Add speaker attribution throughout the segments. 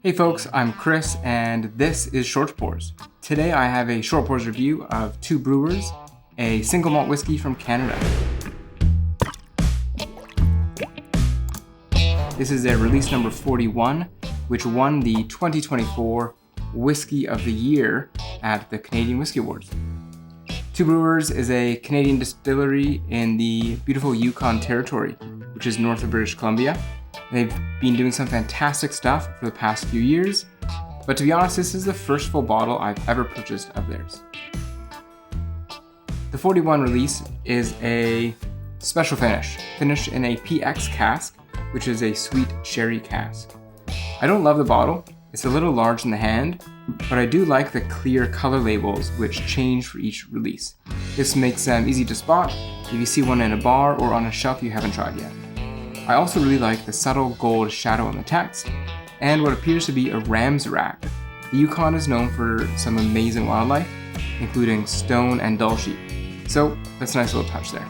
Speaker 1: Hey folks, I'm Chris and this is Short Pours. Today I have a Short Pours review of Two Brewers, a single malt whiskey from Canada. This is their release number 41, which won the 2024 Whiskey of the Year at the Canadian Whisky Awards. Two Brewers is a Canadian distillery in the beautiful Yukon Territory, which is north of British Columbia. They've been doing some fantastic stuff for the past few years, but to be honest, this is the first full bottle I've ever purchased of theirs. The 41 release is a special finish, finished in a PX cask, which is a sweet sherry cask. I don't love the bottle, it's a little large in the hand, but I do like the clear color labels which change for each release. This makes them easy to spot if you see one in a bar or on a shelf you haven't tried yet. I also really like the subtle gold shadow on the text, and what appears to be a ram's rack. The Yukon is known for some amazing wildlife, including stone and dull sheep, so that's a nice little touch there.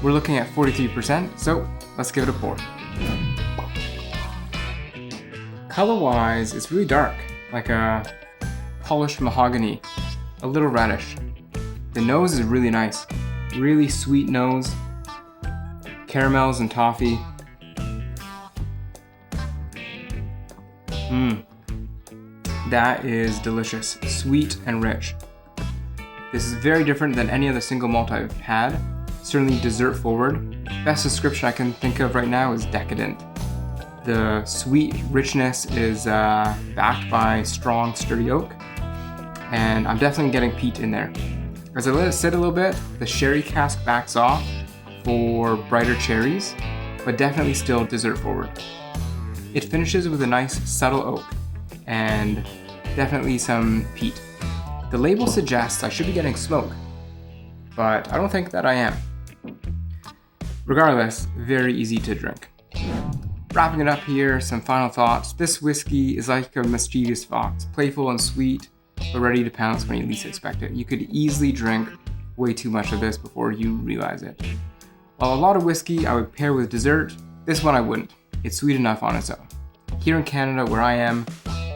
Speaker 1: We're looking at 43%, so let's give it a pour. Color-wise, it's really dark, like a polished mahogany, a little reddish. The nose is really nice, really sweet nose. Caramels and toffee. That is delicious, sweet and rich. This is very different than any other single malt I've had, certainly dessert forward. Best description I can think of right now is decadent. The sweet richness is backed by strong sturdy oak, and I'm definitely getting peat in there. As I let it sit a little bit, the sherry cask backs off for brighter cherries, but definitely still dessert forward. It finishes with a nice subtle oak and definitely some peat. The label suggests I should be getting smoke, but I don't think that I am. Regardless, very easy to drink. Wrapping it up here, some final thoughts. This whiskey is like a mischievous fox, playful and sweet, but ready to pounce when you least expect it. You could easily drink way too much of this before you realize it. While a lot of whiskey I would pair with dessert, this one I wouldn't. It's sweet enough on its own. Here in Canada, where I am,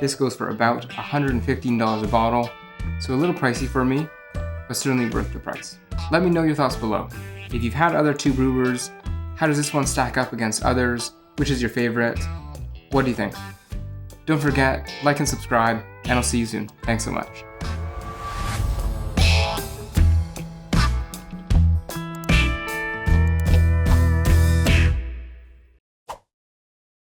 Speaker 1: this goes for about $115 a bottle, so a little pricey for me, but certainly worth the price. Let me know your thoughts below. If you've had other Two Brewers, how does this one stack up against others? Which is your favorite? What do you think? Don't forget, like and subscribe, and I'll see you soon. Thanks so much.